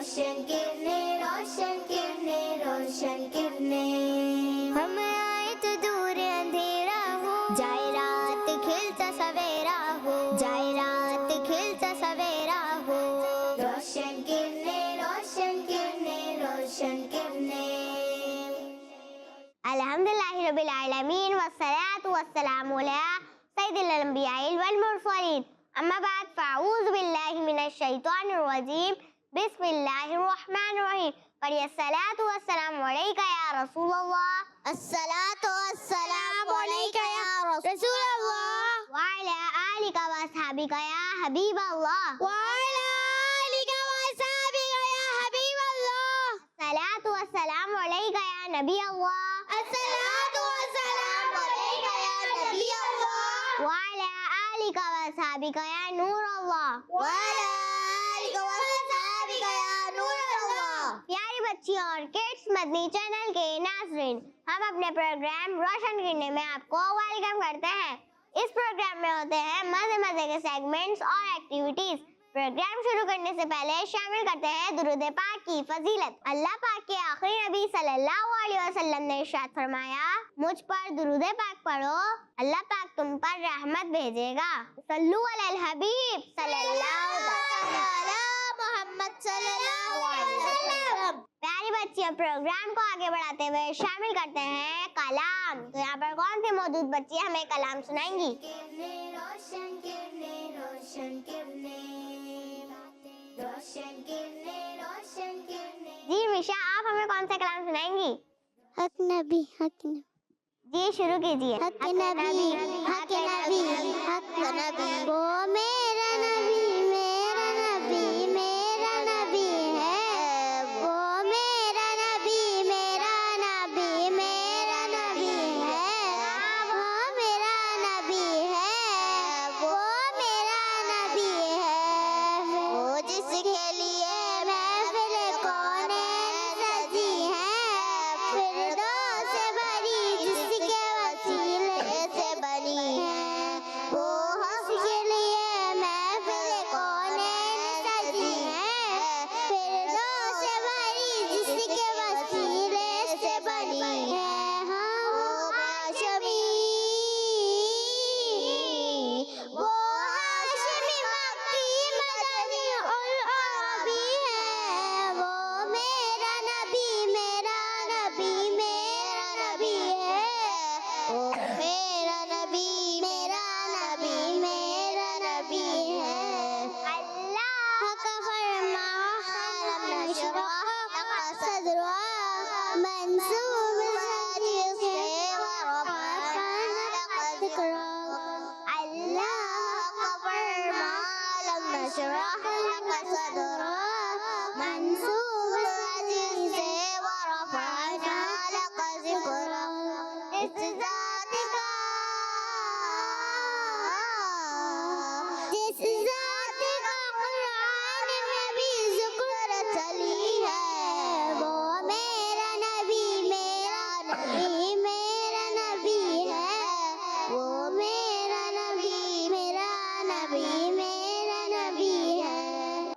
रोशन किरणें, रोशन किरणें, रोशन किरणें। हम आए तो दूर अंधेरा हो, जाए रात खिलता सवेरा हो, जाए रात खिलता सवेरा हो। रोशन किरणें, रोशन किरणें, रोशन किरणें। अल्हम्दुलिल्लाहि रब्बिल आलमीन वस्सलातु वस्सलामु अला सय्यिदिल अंबियाइल वल मुरसलीन। अम्मा बाद फ़अऊज़ु बिल्लाहि मिनश शैतानिर रजीम। बिस्मिल्लाहिर रहमानिर रहीम। पढ़िए अस्सलातु वस्सलामु अलैका या रसूलल्लाह। अस्सलातु वस्सलामु अलैका या रसूलल्लाह। व अला आलिका व अस्हाबिका या हबीबल्लाह। व अला आलिका व अस्हाबिका या हबीबल्लाह। अस्सलातु वस्सलामु अलैका या नबी अल्लाह। अस्सलातु वस्सलामु अलैका या नबी अल्लाह। व अला आलिका व अस्हाबिका या नूर अल्लाह। व अला आलिका व अस्हाबिका या नूर अल्लाह। प्यारी बच्चियों और किड्स मदनी चैनल के नाज़रीन, हम अपने प्रोग्राम रोशन किरणें में आपको वेलकम करते हैं। इस प्रोग्राम में होते हैं मजे मजे के सेगमेंट्स और एक्टिविटीज। प्रोग्राम शुरू करने से पहले शामिल करते हैं दुरूद पाक की फजीलत। अल्लाह पाक के आखिरी नबी सल्लल्लाहु अलैहि वसल्लम ने इरशाद फरमाया, मुझ पर दुरूद पाक पढ़ो, अल्लाह पाक तुम पर रहमत भेजेगा। सल्लु अलल हबीब सल्लल्लाहु अलैहि वसल्लम। प्यारी बच्चियों, प्रोग्राम को आगे बढ़ाते हुए शामिल करते हैं कलाम। तो यहाँ पर कौन सी मौजूद बच्ची हमें कलाम सुनाएंगी? रोशन किरणें, रोशन किरणें, रोशन किरणें, रोशन किरणें। जी मिशा, आप हमें कौन सा कलाम सुनाएंगी? हक नबी, हक नबी। जी शुरू कीजिए। हक नबी, हक नबी, हक नबी। वो मेरा नबी, मेरा नबी, मेरा नबी है। वो मेरा नबी, मेरा नबी, मेरा नबी है। वो मेरा नबी है, वो मेरा नबी है। वो जिसके लिए महफिल कौनैन सजी है, फिरदौस से भरी जिसके वसीले से बनी है। वो हक के लिए महफिल कौनैन सजी है, फिरदौस से भरी जिसके वसीले से बनी है। हाँ वो हाशमी, वो हाशमी मक्की मदनी उल अरबी है। वो मेरा नबी, मेरा नबी, मेरा नबी है। वो मेरा नबी, मेरा नबी, मेरा नबी है। अल्लाह का फरमा अलम नशरह लका सदरह, मंसूब साजिद से वरफ़अना लका ज़िक्रह। अल्लाह का फरमा अलम नशरह लका सदरह, मंसूब साजिद से वरफ़अना लका ज़िक्रह। इस ज़ात का, जिस ज़ात का कुरान में भी ज़िक्र चली है, वो मेरा नबी, मेरा नबी, मेरा नबी है। वो मेरा नबी, मेरा नबी, मेरा नबी है।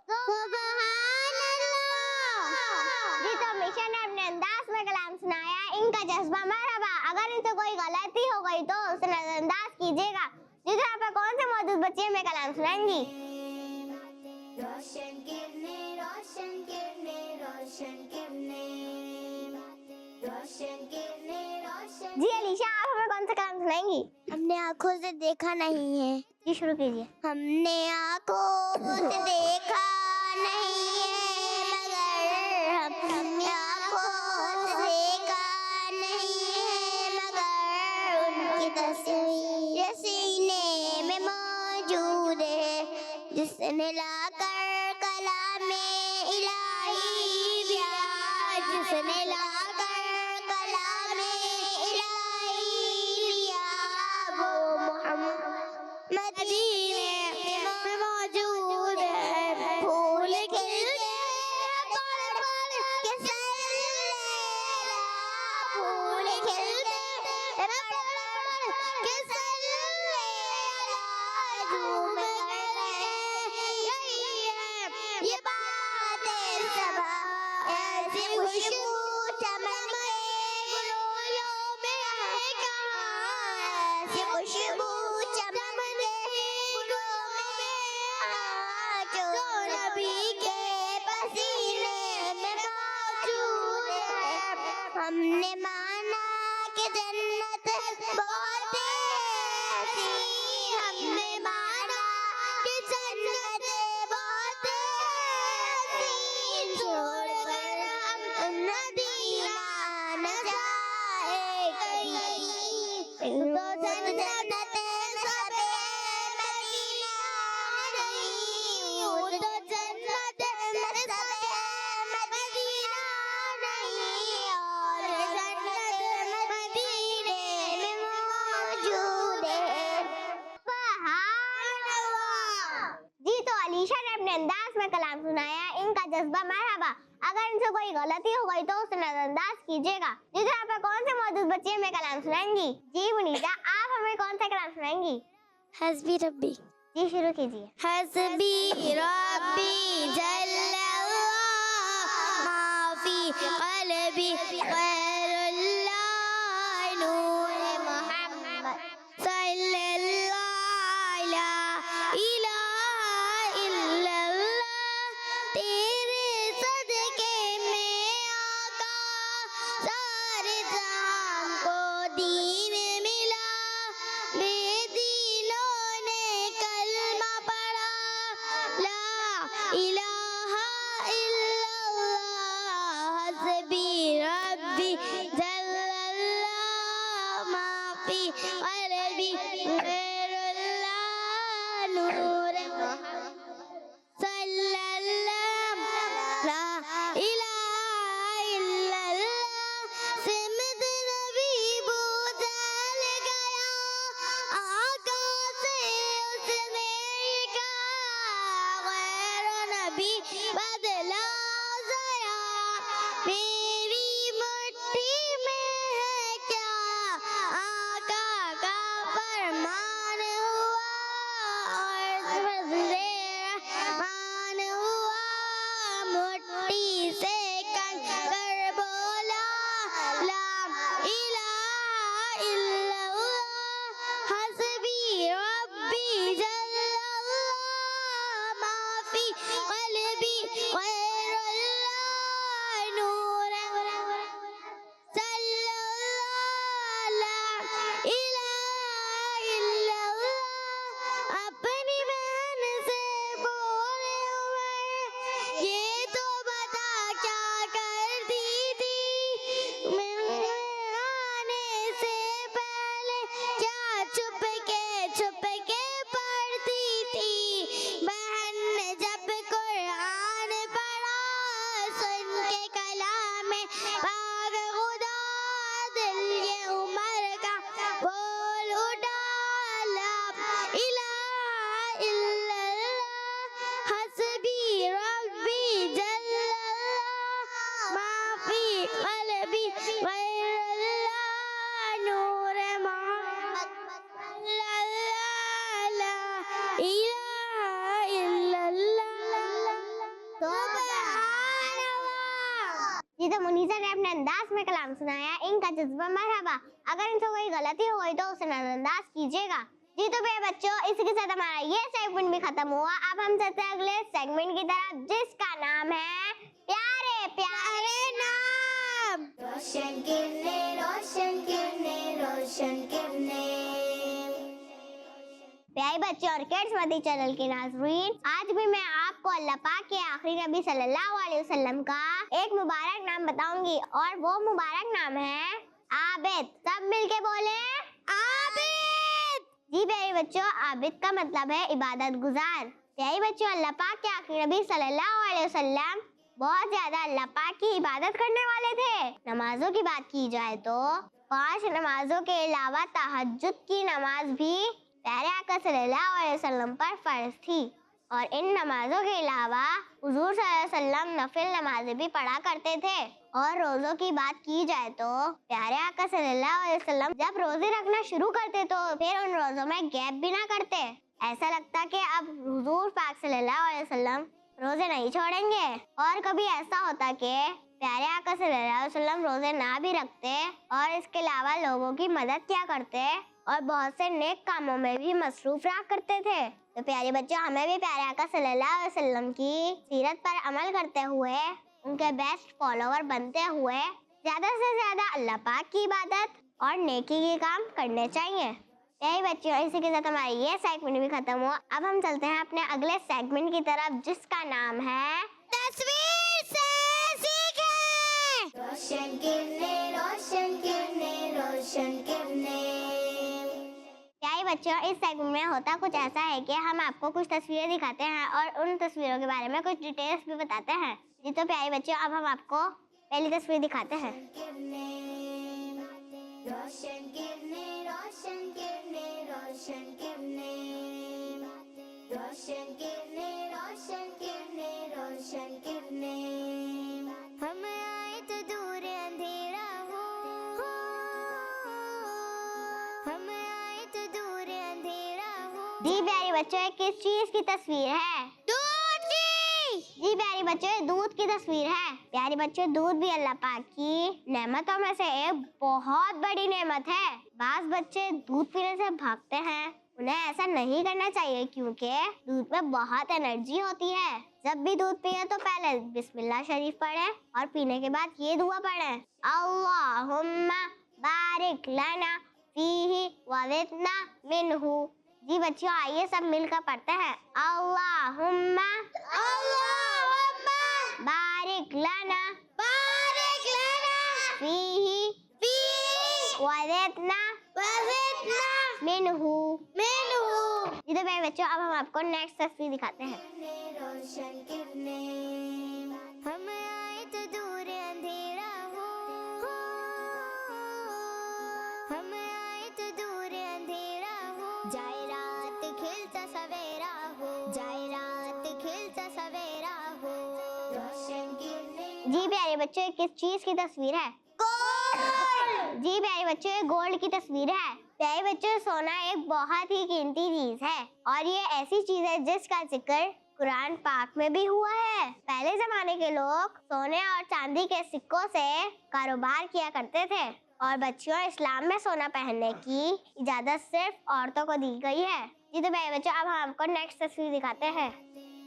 सुभान अल्लाह। जी, तो मिशा ने अपने अंदाज में कलाम सुनाया, इनका जज्बा मरहबा। अगर इनसे कोई गलती हो गई तो उसे नजरअंदाज कीजिएगा। जी, तो यहाँ पे कौन से मौजूद बच्चे हमें कलाम सुनाएंगी? रोशन किरणें, रोशन किरणें, रोशन किरणें, रोशन किरणें, रोशन। जी अलीशा, आप हमें कौन सा कलाम सुनाएंगी? हमने आँखों से देखा नहीं है। जी शुरू कीजिए। हमने आँखों से देखा नहीं है, मगर हमने आँखों से देखा नहीं है, मगर उनकी तस्वीर सीने में मौजूद है, जिसने लाकर कलामे इलाही दिया, जिसने लाकर कलामे इलाही दिया। वो मोहम्मद मदीने में मौजूद है, फूल खिलते पल पल के सल्लेला, फूल खिलते पल पल के सल्लेला, झूम गए। यही है ये बात सब ऐसी खुशबू चमन के गुलों में है कहाँ, ऐसी खुशबू चमन के गुलों में है जो नबी के पसीने में मौजूद है। हमने माना कि जन्नत बहुत ऐसी, हमने माना कि जन्नत बहुत ऐसी, छोड़कर हम मदीना न जाए कभी। तो जन्नत सबे मदीना नहीं, वो तो जन्नत सबे मदीना नहीं, और जन्नत मदीने में मौजूद है। सुभान अल्लाह। जी तो अलीशा ने अपने अंदाज में कलाम सुनाया, इनका जज्बा मरहबा। अगर इनसे कोई गलती हो गई तो उसे नजरअंदाज कीजिएगा। जी तो आप कौन से मौजूद बच्चे हमें कलाम सुनाएंगी? जी मुनीजा, आप हमें कौन सा कलाम सुनाएंगी? हस्बी रब्बी। जी शुरू कीजिए। हस्बी रब्बी जल्लल्लाह माफी क़ल्बी ग़ैरुल्लाह नूर मोहम्मद सल्लल्लाहु ला इलाहा इल्लल्लाह। तेरे सदके में आका सारे जहां को दीन मिला, बेदीनों ने कलमा पढ़ा, ला इलाहा इल्लल्लाह। हस्बी रब्बी जल्लल्लाह माफी क़ल्बी ग़ैरुल्लाह नूर मोहम्मद सल्लल्लाहु ला इलाहा इल्लल्लाह। सिमत नबी बुझल गया, आका से उसने कहा, गैर नबी बदला जरा, मेरी मुट्ठी में है क्या, आका का फरमान हुआ और फज़ले रहमान हुआ। मुट्ठी से कंकर बोला, ला इलाहा इल्लल्लाह। हस्बी रब्बी जल्लल्लाह माफी क़ल्बी ग़ैरुल्लाह नूर सल्लल्लाहु ला इलाहा इल्लल्लाह। अपनी बहन से बोले उमर, ये तो बता क्या करती थी, मैं आने से पहले क्या छुप के पढ़ती थी। बहन ने जब कुरान पढ़ा, सुन के कलाम पाक खुदा, दिल ये उमर का बोल उठा, ला इलाहा इल्लल्लाह। हस्बी रब्बी जल्लल्लाह माफी क़ल्बी ग़ैरुल्लाह नूर मोहम्मद सल्लल्लाहु ला इलाहा इल्लल्लाह। सुभान अल्लाह। जी तो मुनीसा ने अपने अंदाज में कलाम सुनाया, इनका जज्बा मरहबा। अगर इनसे कोई गलती हो गई तो उसे नजरअंदाज कीजिएगा। जी तो प्यारे बच्चों, इसी के साथ हमारा ये सेगमेंट भी खत्म हुआ। अब हम चलते हैं अगले सेगमेंट की तरफ, जिसका नाम है प्यारे प्यारे नाम। रोशन किरने रोशन किरने रोशन किरने। प्यारे बच्चों और किड्स मदी चैनल के नाज़रीन, आज भी मैं आपको अल्लाह पाक के आखिरी नबी सल्लल्लाहु अलैहि वसल्लम का एक मुबारक नाम बताऊंगी, और वो मुबारक नाम है आबिद। सब मिलके बोले आबिद। जी प्यारे बच्चों, आबिद का मतलब है इबादत गुजार। प्यारे बच्चों, अल्लाह पाक के आखिरी नबी सल्लल्लाहु अलैहि वसल्लम बहुत ज्यादा अल्लाह पाक की इबादत करने वाले थे। नमाजों की बात की जाए तो 5 नमाजों के अलावा तहज्जुद की नमाज भी प्यारे आका सल्लल्लाहु अलैहि वसल्लम पर फर्ज थी, और इन नमाजों के अलावा हुजूर सल्लल्लाहु अलैहि वसल्लम नफिल नमाजें भी पढ़ा करते थे। और रोज़ों की बात की जाए तो प्यारे आका सल्लल्लाहु अलैहि वसल्लम जब रोजे रखना शुरू करते तो फिर उन रोज़ों में गैप भी ना करते। ऐसा लगता कि अब हुजूर पाक सल्लल्लाहु अलैहि वसल्लम रोजे नहीं छोड़ेंगे। और कभी ऐसा होता कि प्यारे आका सल्लल्लाहु अलैहि वसल्लम रोजे ना भी रखते और इसके अलावा लोगों की मदद किया करते और बहुत से नेक कामों में भी मसरूफ रहा करते थे। तो प्यारे बच्चों, हमें भी प्यारे आका सल्लल्लाहु अलैहि वसल्लम की सीरत पर अमल करते हुए, उनके बेस्ट फॉलोवर बनते हुए ज्यादा से ज्यादा अल्लाह पाक की इबादत और नेकी के काम करने चाहिए। यही बच्चों, इसी के साथ हमारा ये सेगमेंट भी खत्म हुआ। अब हम चलते हैं अपने अगले सेगमेंट की तरफ, जिसका नाम है तस्वीर से सीखें। रोशन किरणें, रोशन किरणें, रोशन किरणें। क्या ही बच्चों, इस सेगमेंट में होता कुछ ऐसा है कि हम आपको कुछ तस्वीरें दिखाते हैं और उन तस्वीरों के बारे में कुछ डिटेल्स भी बताते हैं। जी तो प्यारे बच्चों, अब हम आपको पहली तस्वीर दिखाते हैं। रोशन किरणें, रोशन किरणें, रोशन किरणें। रोशन किरणें, रोशन किरणें, रोशन किरणें। हम आए तो दूर अंधेरा हो, हम आए तो दूर अंधेरा हो। जी प्यारे बच्चों, ये किस चीज की तस्वीर है? दूध की। जी प्यारे बच्चों, ये दूध की तस्वीर है। प्यारे बच्चों, दूध भी अल्लाह पाक की नेमतों में से एक बहुत बड़ी नेमत है। बास बच्चे दूध पीने से भागते हैं, उन्हें ऐसा नहीं करना चाहिए क्योंकि दूध में बहुत एनर्जी होती है। जब भी दूध पिए तो पहले बिस्मिल्लाह शरीफ पढ़े और पीने के बाद ये दुआ पढ़े, अल्लाहुम्मा बारिक लना फीही वज़िदना मिन्हु। जी बच्चों, आइए सब मिलकर पढ़ते हैं, अल्लाहुम्मा बारिक लना फीही वज़िदना मिन्हु। जी तो मेरे बच्चों, अब हम आपको नेक्स्ट तस्वीर दिखाते हैं। रोशन किरणें, हम आए तो दूर अंधेरा हो, हम आए तो दूर अंधेरा हो। जाए रात खिलता सवेरा हो, जाए रात खिलता सवेरा हो। रोशन किरणें। जी प्यारे बच्चों, ये किस चीज की तस्वीर है? गोल्ड। जी प्यारे बच्चों, ये गोल्ड की तस्वीर है। प्यारे बच्चों, सोना एक बहुत ही कीमती चीज है और ये ऐसी चीज है जिसका जिक्र कुरान पाक में भी हुआ है। पहले जमाने के लोग सोने और चांदी के सिक्कों से कारोबार किया करते थे और बच्चों, इस्लाम में सोना पहनने की इजाजत सिर्फ औरतों को दी गई है। जी तो प्यारे बच्चों, अब हम आपको नेक्स्ट तस्वीर दिखाते हैं।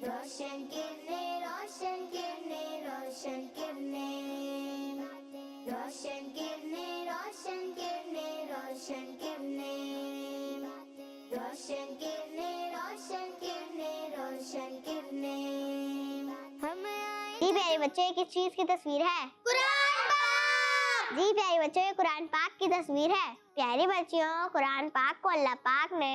रोशन किरणें, रोशन किरणें, रोशन किरणें। रोशन किरणें, रोशन किरणें, रोशन किरणें। रोशन किरणें, रोशन किरणें, रोशन किरणें। हम आए। जी प्यारे बच्चों, ये किस चीज की तस्वीर है? कुरान पाक। जी प्यारे बच्चों, ये कुरान पाक की तस्वीर है। प्यारे बच्चों, कुरान पाक को अल्लाह पाक ने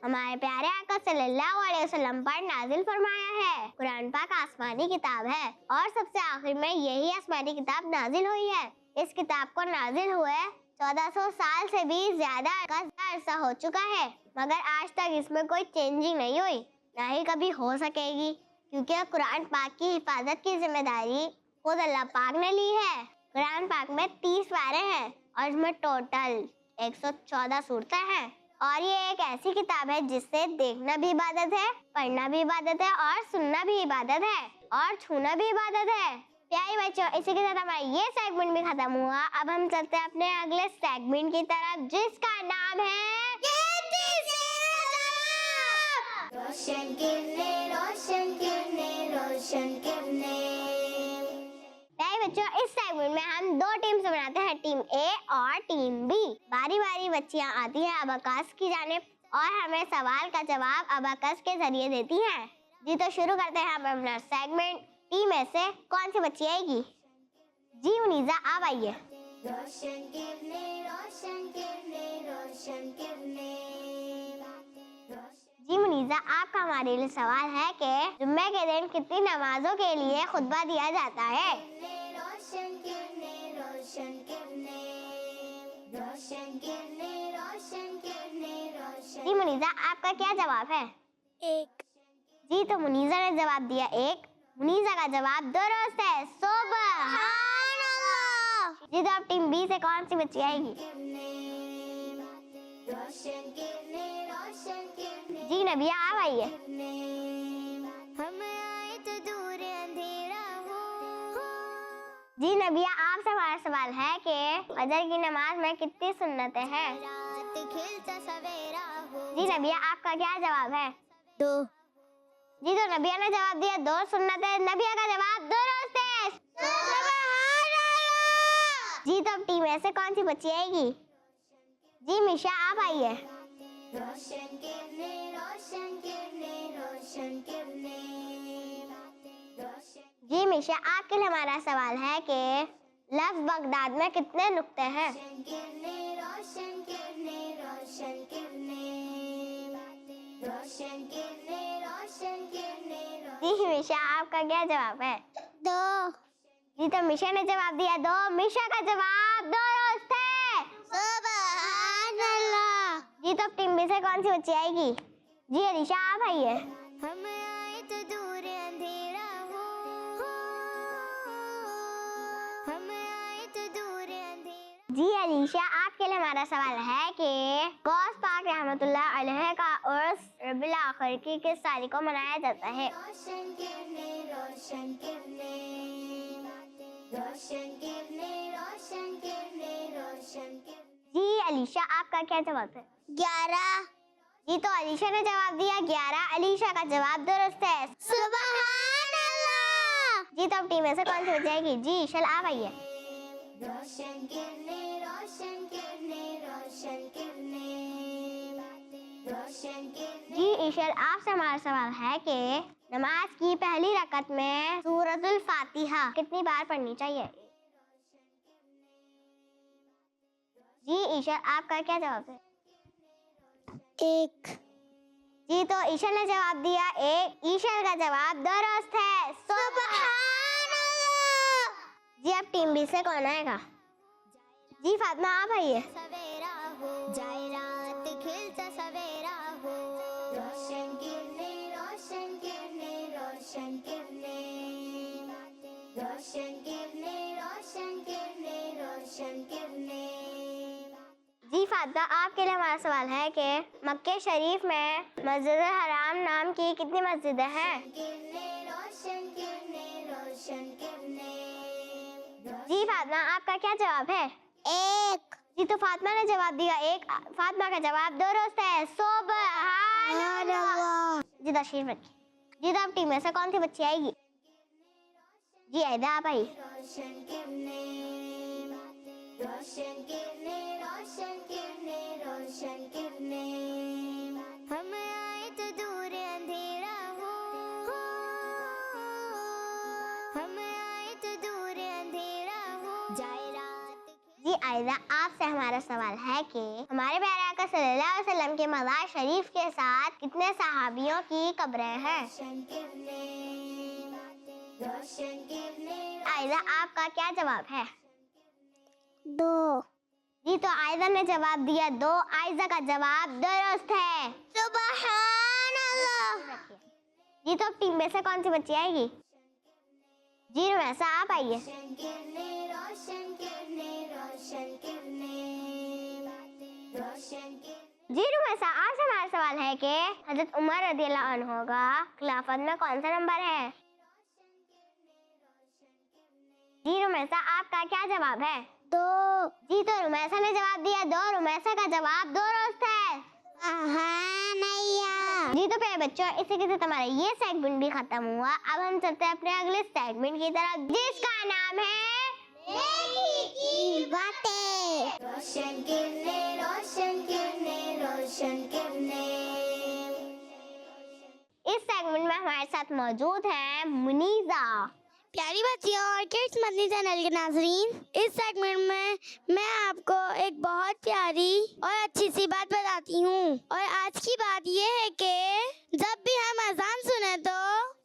हमारे प्यारे आका सल्लल्लाहु अलैहि वसल्लम पर नाजिल फरमाया है। कुरान पाक आसमानी किताब है और सबसे आखिर में यही आसमानी किताब नाजिल हुई है। इस किताब को नाजिल हुए 1400 साल से भी ज्यादा का अरसा हो चुका है, मगर आज तक इसमें कोई चेंजिंग नहीं हुई, ना ही कभी हो सकेगी, क्योंकि कुरान पाक की हिफाजत की जिम्मेदारी खुद अल्लाह पाक ने ली है। कुरान पाक में 30 पारे हैं और इसमें टोटल 114 सूरतें हैं और ये एक ऐसी किताब है जिससे देखना भी इबादत है, पढ़ना भी इबादत है और सुनना भी इबादत है और छूना भी इबादत है। प्यारे बच्चों, इसी के साथ हमारा ये सेगमेंट भी खत्म हुआ। अब हम चलते हैं अपने अगले सेगमेंट की तरफ, जिसका नाम है रोशन किरणें, रोशन किरणें, रोशन किरणें। प्यारे बच्चों, इस सेगमेंट में हम दो टीम से बनाते हैं, टीम ए और टीम बी। बारी बारी बच्चियां आती हैं अबाकस की जानिब और हमें सवाल का जवाब अबाकस के जरिए देती हैं। जी तो शुरू करते हैं हम अपना सेगमेंट। टीम ए से कौन सी बच्ची आएगी? जी मुनीजा, आप आइए। रोशन किरणें, रोशन किरणें, रोशन किरणें। जी मुनीजा, आपका हमारे लिए सवाल है कि जुम्मे के दिन कितनी नमाजों के लिए खुतबा दिया जाता है? रोशन किरणें, रोशन किरणें, रोशन किरणें, रोशन किरणें, रोशन। जी मुनीजा, आपका क्या जवाब है? एक। जी तो मुनीजा ने जवाब दिया एक। मुनीजा का जवाब दुरुस्त है, सुबह। जी तो अब टीम बी से कौन सी बच्ची आएगी? रोशन किरणें, रोशन किरणें। जी नबिया, आप आइए। हम आए तो दूर अंधेरा हो, जी नबिया, आपसे हमारा सवाल है कि फजर की नमाज में कितनी सुन्नतें हैं? रात खिलता सवेरा हो। जी नबिया, आपका क्या जवाब है? 2। जी तो नबिया ने जवाब दिया 2 सुन्नतें। नबिया का जवाब दुरुस्त है। जी तो अब टीम में से कौन सी बच्ची आएगी? जी मिशा, आप आइए। रोशन किरने, रोशन किरने, रोशन किरने, रोशन जी मिशा, आपके लिए हमारा सवाल है कि लफ्ज बगदाद में कितने नुक्ते हैं? किरने, रोशन किरने, रोशन किरने, रोशन किरने, रोशन किरने, जी मिशा, आपका क्या जवाब है? 2। जी तो मिशा ने जवाब दिया 2। मिशा का जवाब दुरुस्त है। सुभान अल्लाह। जी तो अब टीम बी से कौन सी बच्ची आएगी? जी अलीशा, आप आइए। हम आए तो दूर अंधेरा हो, हम आए तो दूर अंधेरा। जी अलीशा, आपके लिए हमारा सवाल है कि गौस पाक रहमतुल्लाह अलैह का उर्स रबीउल आखिर की किस तारीख को मनाया जाता है? रोशन किरने, रोशन किरने, रोशन किरने, रोशन किरने, रोशन किरने। जी अलीशा, आपका क्या जवाब है? 11। जी तो अलीशा ने जवाब दिया 11। अलीशा का जवाब दुरुस्त है। सुभान अल्लाह। जी तो अब टीम में से कौन सी बच जाएगी? जी ईशल, आप आइए। रोशन किरने, रोशन किरने, रोशन किरने, रोशन किरने। जी ईशल, आपसे हमारा सवाल है कि नमाज की पहली रकत में सूरतुल फातिहा कितनी बार पढ़नी चाहिए? जी ईशल, आपका क्या जवाब है? 1। जी तो ईशल ने जवाब दिया 1। ईशल का जवाब दुरुस्त है। सुभान अल्लाह। जी अब टीम बी से कौन आएगा? जी फातिमा, आप आइए। सवेरा हो, जाए रात खिलता सवेरा हो। रोशन किरने, रोशन किरने, रोशन किरने, रोशन किरने, रोशन किरने, रोशन किरने। जी फातिमा, आपके लिए हमारा सवाल है कि मक्के शरीफ में मस्जिद हराम नाम की कितनी मस्जिदें हैं? किरने, रोशन किरने, रोशन किरने। जी फातिमा, आपका क्या जवाब है? 1। जी तो फातिमा ने जवाब दिया 1। फातिमा का जवाब दुरुस्त है। सुभान अल्लाह। जी तशरीफ रखिए। जी तो अब टीम में से कौन सी बच्ची आएगी? जी आयदा, आप आइए। रोशन किरने, रोशन किरने, रोशन किरने, रोशन किरने। हम आए तो दूर अंधेरा हो, हम आए तो दूर अंधेरा हो। जाए रात। जी आयदा, आपसे हमारा सवाल है कि हमारे प्यारे आका सल्लल्लाहु अलैहि वसल्लम के मज़ार शरीफ के साथ कितने सहाबियों की कब्रें हैं? रोशन किरने, रोशन किरने। आयदा, आपका क्या जवाब है? 2। जी तो आयदा ने जवाब दिया 2। आयदा का जवाब दुरुस्त है। सुभान अल्लाह। जी तो अब टीम में से कौन सी बच्ची आएगी? जी रुमैसा, आप आइए। रोशन किरने, रोशन किरने, रोशन किरने, रोशन किरने। जी रुमैसा, आपसे हमारा सवाल है कि हजरत उमर रज़ियल्लाहु अन्हु का खिलाफत में कौन सा नंबर है? जी रुमैसा, आपका क्या जवाब है? 2। जी तो रुमैसा ने जवाब दिया 2। रुमैसा का जवाब दुरुस्त है। जी तो प्यारे बच्चों, इसी के साथ हमारा ये सेगमेंट भी खत्म हुआ। अब हम चलते हैं अपने अगले सेगमेंट की तरफ, जिसका नाम है नेकी की बातें। रोशन किरने, रोशन किरने, रोशन किरने। इस सेगमेंट में हमारे साथ मौजूद है मुनीजा। प्यारी बच्चियों और किड्स मदनी चैनल के नाजरीन, इस सेगमेंट में मैं आपको एक बहुत प्यारी और अच्छी सी बात बताती हूँ। और आज की बात ये है कि जब भी हम अजान सुने तो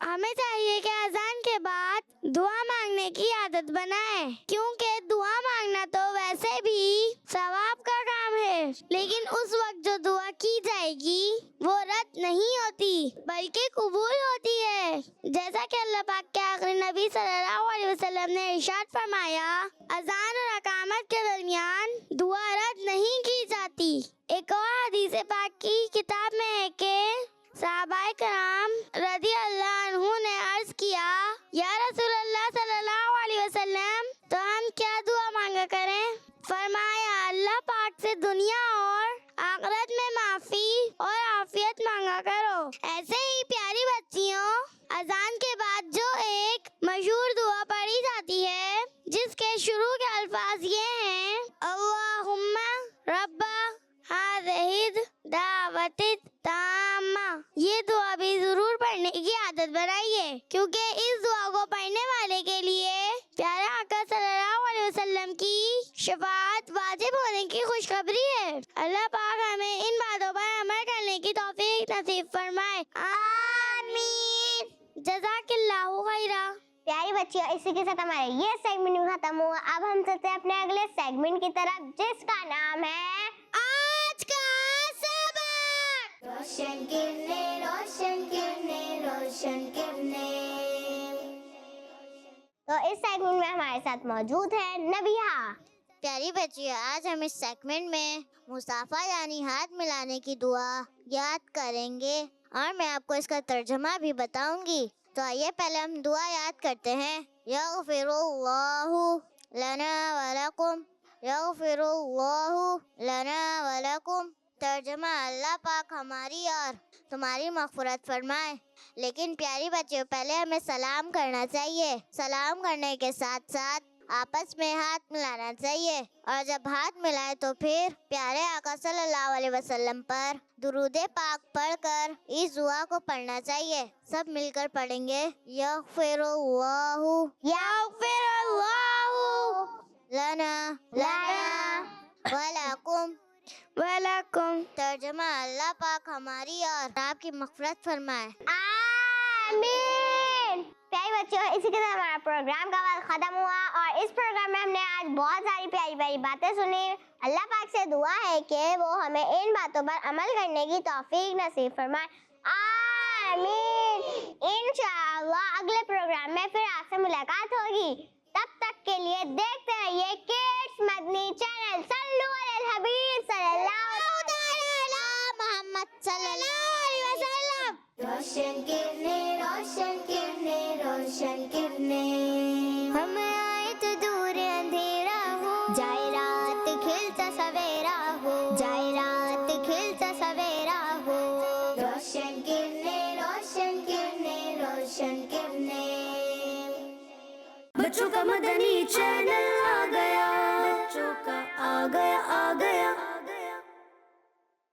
हमें चाहिए कि अजान के बाद दुआ मांगने की आदत बनाएं, क्योंकि दुआ मांगना तो वैसे भी सवाब का काम है, लेकिन उस वक्त जो दुआ की जाएगी वो रद्द नहीं होती बल्कि कबूल होती है। जैसा कि अल्लाह पाक के आखिरी नबी सल्लल्लाहु अलैहि वसल्लम ने इरशाद फरमाया, अजान और अकामत के दरमियान दुआ रद्द नहीं की जाती। एक और हदीस पाक की किताब में है कि सहाबाए कराम रज़ी अल्लाह अन्हु ने अर्ज किया, या रसूल अल्लाह सल्लल्लाहु अलैहि वसल्लम, से दुनिया और आखिरत में माफी और आफियत मांगा करो। ऐसे ही प्यारी बच्चियों, अजान के बाद जो एक मशहूर दुआ पढ़ी जाती है, जिसके शुरू के अल्फाज ये हैं, अल्लाहुम्मा रब्बा हाज़िहिद दावतित ताम्मा। ये दुआ भी जरूर पढ़ने की आदत बनाइए, क्योंकि इस दुआ को पढ़ने वाले के लिए प्यारे आका सल्लल्लाहु अलैहि वसल्लम की शफाअत वाजिब होने की खुशखबरी है। अल्लाह पाक हमें इन बातों पर अमल करने की तौफीक नसीब फरमाए। आमीन। जज़ाकिल्लाहु खैरा। प्यारी बच्चियों, इसी के साथ हमारा ये सेगमेंट खत्म हुआ। अब हम चलते हैं अपने अगले सेगमेंट की तरफ, जिसका नाम है आज का सबक। रोशन किरने, रोशन किरने, रोशन किरने। तो इस सेगमेंट में हमारे साथ मौजूद है नबिहा। प्यारी बच्चियों, आज हम इस सेगमेंट में मुसाफा यानी हाथ मिलाने की दुआ याद करेंगे और मैं आपको इसका तर्जुमा भी बताऊंगी। तो आइए पहले हम दुआ याद करते हैं। यग़फ़िरुल्लाहु लना व लकुम, यग़फ़िरुल्लाहु लना व लकुम। तर्जुमा, अल्लाह पाक हमारी और तुम्हारी मग़फ़िरत फरमाए। लेकिन प्यारी बच्चियों, पहले हमें सलाम करना चाहिए। सलाम करने के साथ साथ आपस में हाथ मिलाना चाहिए, और जब हाथ मिलाए तो फिर प्यारे आका सल्लल्लाहु अलैहि वसल्लम पर दुरूदे पाक पढ़कर इस दुआ को पढ़ना चाहिए। सब मिलकर पढ़ेंगे। यग़फ़िरुल्लाहु यग़फ़िरुल्लाहु लना वलकुम वलकुम। तर्जुमा, अल्लाह पाक हमारी और आपकी मग़फ़िरत फरमाए। आमीन। प्यारी बच्चों, इसी के साथ हमारा प्रोग्राम का वक्त खत्म हुआ, और इस प्रोग्राम में हमने आज बहुत सारी प्यारी प्यारी बातें सुनी। अल्लाह पाक से दुआ है कि वो हमें इन बातों पर अमल करने की तौफीक नसीब फरमाए। आमीन। इंशाअल्लाह अगले प्रोग्राम में फिर आपसे मुलाकात होगी। तब तक के लिए देखते रहिए किड्स मदनी चैनल। सल्लु अलल हबीब सल्लल्लाहु अलैहि मोहम्मद सल्लल्लाहु अलैहि वसल्लम। रोशन किरने, रोशन किरने, रोशन किरने। हम आए तो दूर अंधेरा हो, जाए रात खिलता सवेरा हो, जाए रात खिलता सवेरा हो। रोशन किरने, रोशन किरने, रोशन किरने। बच्चों का मदनी चैनल आ गया, बच्चों का आ गया, आ गया।